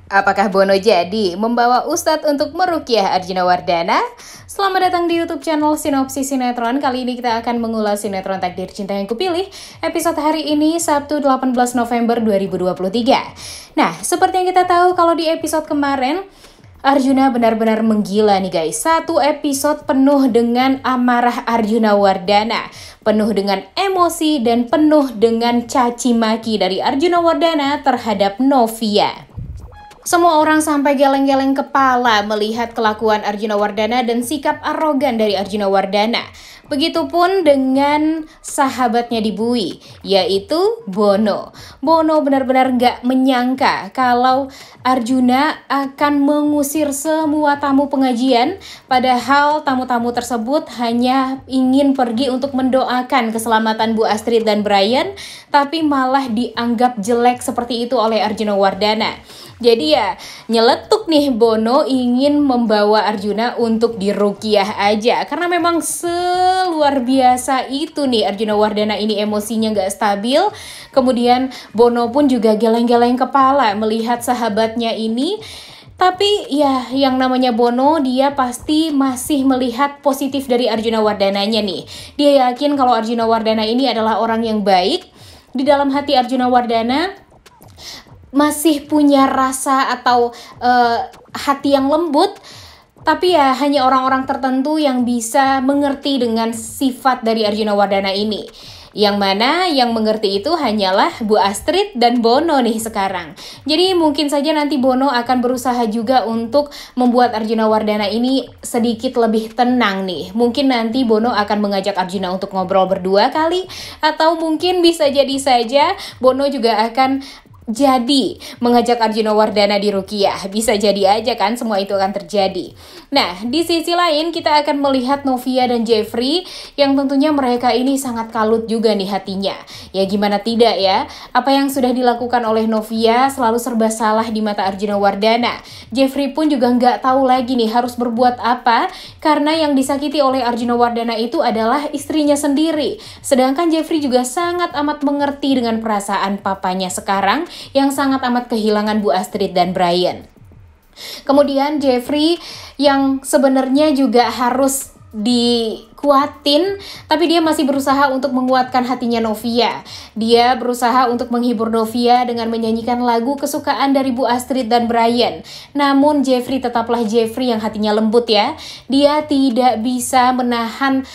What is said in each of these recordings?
Apakah Bono jadi membawa Ustadz untuk meruqyah Arjuna Wardana? Selamat datang di YouTube channel Sinopsis Sinetron. Kali ini kita akan mengulas sinetron Takdir Cinta Yang Kupilih episode hari ini Sabtu 18 November 2023. Nah, seperti yang kita tahu kalau di episode kemarin Arjuna benar-benar menggila nih guys. Satu episode penuh dengan amarah Arjuna Wardana, penuh dengan emosi dan penuh dengan caci maki dari Arjuna Wardana terhadap Novia. Semua orang sampai geleng-geleng kepala melihat kelakuan Arjuna Wardana dan sikap arogan dari Arjuna Wardana. Begitupun dengan sahabatnya di Bui, yaitu Bono. Bono benar-benar gak menyangka kalau Arjuna akan mengusir semua tamu pengajian, padahal tamu-tamu tersebut hanya ingin pergi untuk mendoakan keselamatan Bu Astrid dan Brian, tapi malah dianggap jelek seperti itu oleh Arjuna Wardana. Jadi ya nyeletuk nih Bono ingin membawa Arjuna untuk diruqyah aja, karena memang luar biasa itu nih Arjuna Wardana ini emosinya gak stabil. Kemudian Bono pun juga geleng-geleng kepala melihat sahabatnya ini. Tapi ya yang namanya Bono, dia pasti masih melihat positif dari Arjuna Wardananya nih. Dia yakin kalau Arjuna Wardana ini adalah orang yang baik. Di dalam hati Arjuna Wardana masih punya rasa atau hati yang lembut. Tapi ya hanya orang-orang tertentu yang bisa mengerti dengan sifat dari Arjuna Wardana ini. Yang mana yang mengerti itu hanyalah Bu Astrid dan Bono nih sekarang. Jadi mungkin saja nanti Bono akan berusaha juga untuk membuat Arjuna Wardana ini sedikit lebih tenang nih. Mungkin nanti Bono akan mengajak Arjuna untuk ngobrol berdua kali. Atau mungkin bisa jadi saja Bono juga akan jadi mengajak Arjuna Wardana di ruqyah. Bisa jadi aja kan semua itu akan terjadi. Nah, di sisi lain kita akan melihat Novia dan Jeffrey yang tentunya mereka ini sangat kalut juga nih hatinya. Ya gimana tidak ya, apa yang sudah dilakukan oleh Novia selalu serba salah di mata Arjuna Wardana. Jeffrey pun juga nggak tahu lagi nih harus berbuat apa, karena yang disakiti oleh Arjuna Wardana itu adalah istrinya sendiri. Sedangkan Jeffrey juga sangat amat mengerti dengan perasaan papanya sekarang yang sangat amat kehilangan Bu Astrid dan Brian. Kemudian Jeffrey yang sebenarnya juga harus dikuatin, tapi dia masih berusaha untuk menguatkan hatinya Novia. Dia berusaha untuk menghibur Novia dengan menyanyikan lagu kesukaan dari Bu Astrid dan Brian. Namun Jeffrey tetaplah Jeffrey yang hatinya lembut ya. Dia tidak bisa menahan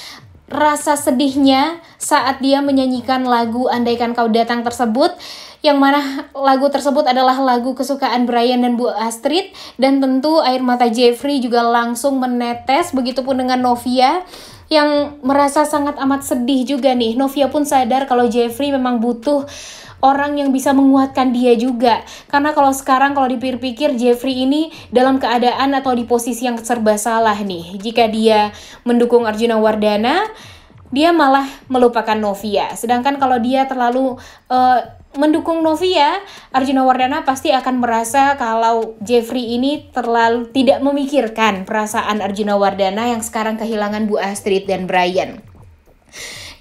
rasa sedihnya saat dia menyanyikan lagu Andaikan Kau Datang tersebut, yang mana lagu tersebut adalah lagu kesukaan Brian dan Bu Astrid. Dan tentu air mata Jeffrey juga langsung menetes, begitupun dengan Novia yang merasa sangat amat sedih juga nih. Novia pun sadar kalau Jeffrey memang butuh orang yang bisa menguatkan dia juga. Karena kalau sekarang kalau dipikir-pikir Jeffrey ini dalam keadaan atau di posisi yang serba salah nih. Jika dia mendukung Arjuna Wardana, dia malah melupakan Novia. Sedangkan kalau dia terlalu mendukung Novia, Arjuna Wardana pasti akan merasa kalau Jeffrey ini terlalu tidak memikirkan perasaan Arjuna Wardana yang sekarang kehilangan Bu Astrid dan Brian.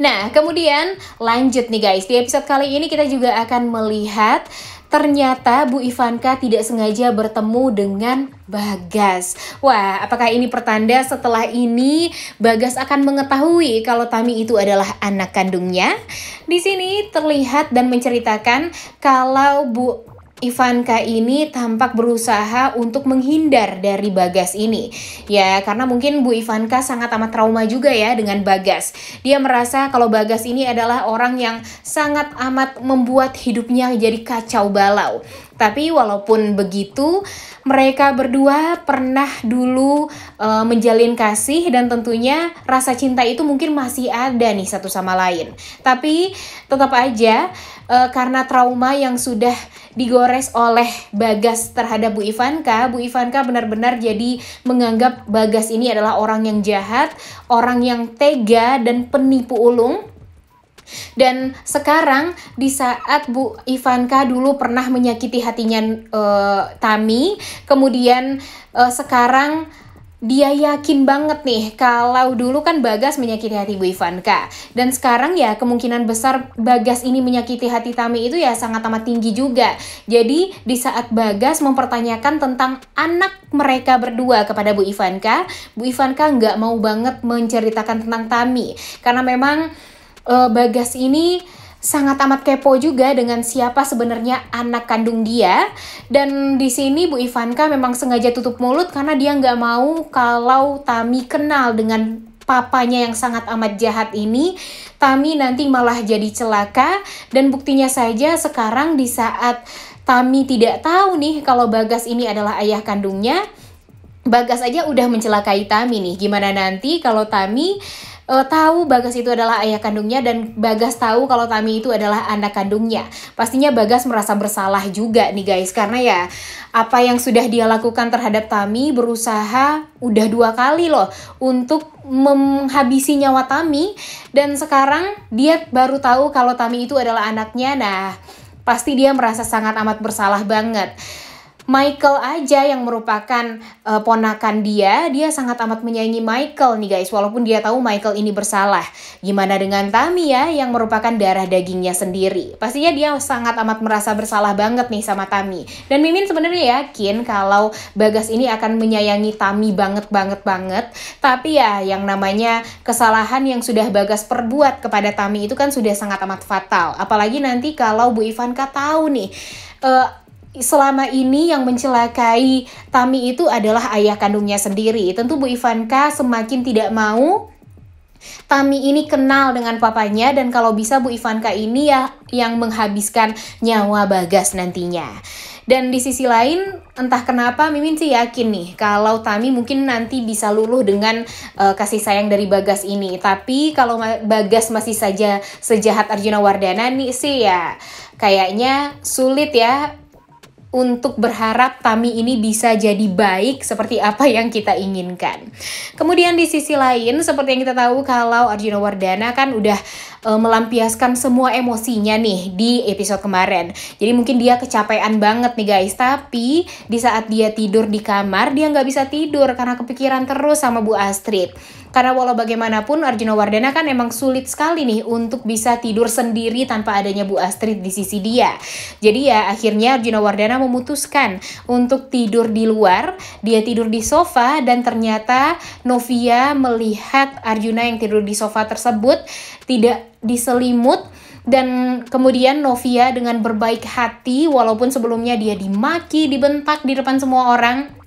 Nah, kemudian lanjut nih guys, di episode kali ini kita juga akan melihat ternyata Bu Ivanka tidak sengaja bertemu dengan Bagas. Wah, apakah ini pertanda setelah ini Bagas akan mengetahui kalau Tami itu adalah anak kandungnya? Di sini terlihat dan menceritakan kalau Bu Ivanka ini tampak berusaha untuk menghindar dari Bagas ini. Ya, karena mungkin Bu Ivanka sangat amat trauma juga ya dengan Bagas. Dia merasa kalau Bagas ini adalah orang yang sangat amat membuat hidupnya jadi kacau balau. Tapi walaupun begitu, mereka berdua pernah dulu menjalin kasih dan tentunya rasa cinta itu mungkin masih ada nih satu sama lain. Tapi tetap aja karena trauma yang sudah digores oleh Bagas terhadap Bu Ivanka benar-benar jadi menganggap Bagas ini adalah orang yang jahat, orang yang tega dan penipu ulung. Dan sekarang di saat Bu Ivanka dulu pernah menyakiti hatinya Tami, kemudian sekarang dia yakin banget nih kalau dulu kan Bagas menyakiti hati Bu Ivanka. Dan sekarang ya kemungkinan besar Bagas ini menyakiti hati Tami itu ya sangat amat tinggi juga. Jadi di saat Bagas mempertanyakan tentang anak mereka berdua kepada Bu Ivanka nggak mau banget menceritakan tentang Tami. Karena memang Bagas ini sangat amat kepo juga dengan siapa sebenarnya anak kandung dia. Dan di sini Bu Ivanka memang sengaja tutup mulut karena dia nggak mau kalau Tami kenal dengan papanya yang sangat amat jahat ini. Tami nanti malah jadi celaka. Dan buktinya saja sekarang di saat Tami tidak tahu nih kalau Bagas ini adalah ayah kandungnya, Bagas aja udah mencelakai Tami nih. Gimana nanti kalau Tami tahu Bagas itu adalah ayah kandungnya dan Bagas tahu kalau Tami itu adalah anak kandungnya. Pastinya Bagas merasa bersalah juga nih guys, karena ya apa yang sudah dia lakukan terhadap Tami, berusaha udah 2 kali loh untuk menghabisi nyawa Tami, dan sekarang dia baru tahu kalau Tami itu adalah anaknya. Nah, pasti dia merasa sangat amat bersalah banget. Michael aja yang merupakan ponakan dia sangat amat menyayangi Michael nih guys, walaupun dia tahu Michael ini bersalah. Gimana dengan Tami ya, yang merupakan darah dagingnya sendiri? Pastinya dia sangat amat merasa bersalah banget nih sama Tami. Dan Mimin sebenarnya yakin kalau Bagas ini akan menyayangi Tami banget. Tapi ya yang namanya kesalahan yang sudah Bagas perbuat kepada Tami itu kan sudah sangat amat fatal. Apalagi nanti kalau Bu Ivanka tahu nih, selama ini yang mencelakai Tami itu adalah ayah kandungnya sendiri. Tentu Bu Ivanka semakin tidak mau Tami ini kenal dengan papanya, dan kalau bisa Bu Ivanka ini ya yang menghabiskan nyawa Bagas nantinya. Dan di sisi lain, entah kenapa Mimin sih yakin nih kalau Tami mungkin nanti bisa luluh dengan kasih sayang dari Bagas ini. Tapi kalau Bagas masih saja sejahat Arjuna Wardana nih sih ya kayaknya sulit ya untuk berharap Tami ini bisa jadi baik seperti apa yang kita inginkan. Kemudian di sisi lain, seperti yang kita tahu kalau Arjuna Wardana kan udah melampiaskan semua emosinya nih di episode kemarin. Jadi mungkin dia kecapean banget nih guys. Tapi di saat dia tidur di kamar, dia nggak bisa tidur karena kepikiran terus sama Bu Astrid. Karena walau bagaimanapun Arjuna Wardana kan emang sulit sekali nih untuk bisa tidur sendiri tanpa adanya Bu Astrid di sisi dia. Jadi ya akhirnya Arjuna Wardana memutuskan untuk tidur di luar. Dia tidur di sofa dan ternyata Novia melihat Arjuna yang tidur di sofa tersebut tidak diselimut. Dan kemudian Novia dengan berbaik hati, walaupun sebelumnya dia dimaki, dibentak di depan semua orang,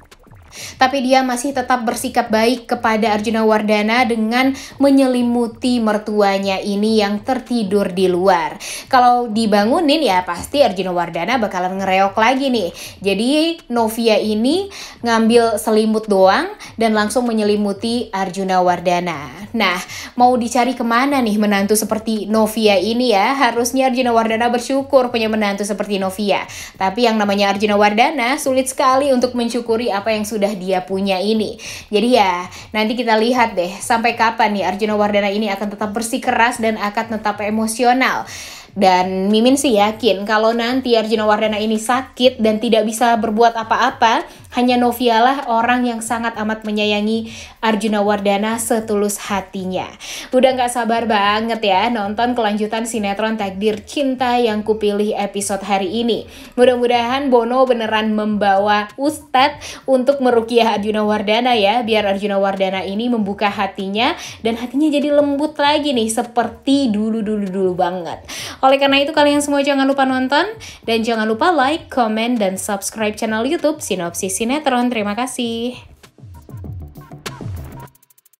tapi dia masih tetap bersikap baik kepada Arjuna Wardana dengan menyelimuti mertuanya ini yang tertidur di luar. Kalau dibangunin ya pasti Arjuna Wardana bakalan ngereok lagi nih. Jadi Novia ini ngambil selimut doang dan langsung menyelimuti Arjuna Wardana. Nah, mau dicari kemana nih menantu seperti Novia ini ya? Harusnya Arjuna Wardana bersyukur punya menantu seperti Novia. Tapi yang namanya Arjuna Wardana sulit sekali untuk mensyukuri apa yang sudah dia punya ini. Jadi ya nanti kita lihat deh sampai kapan nih Arjuna Wardana ini akan tetap bersikeras dan akan tetap emosional. Dan Mimin sih yakin kalau nanti Arjuna Wardana ini sakit dan tidak bisa berbuat apa-apa, hanya Novia lah orang yang sangat amat menyayangi Arjuna Wardana setulus hatinya. Udah gak sabar banget ya nonton kelanjutan sinetron Takdir Cinta yang Kupilih episode hari ini. Mudah-mudahan Bono beneran membawa Ustadz untuk meruqyah Arjuna Wardana ya, biar Arjuna Wardana ini membuka hatinya dan hatinya jadi lembut lagi nih seperti dulu banget. Oleh karena itu kalian semua jangan lupa nonton dan jangan lupa like, comment, dan subscribe channel YouTube Sinopsis Sinetron. Terima kasih.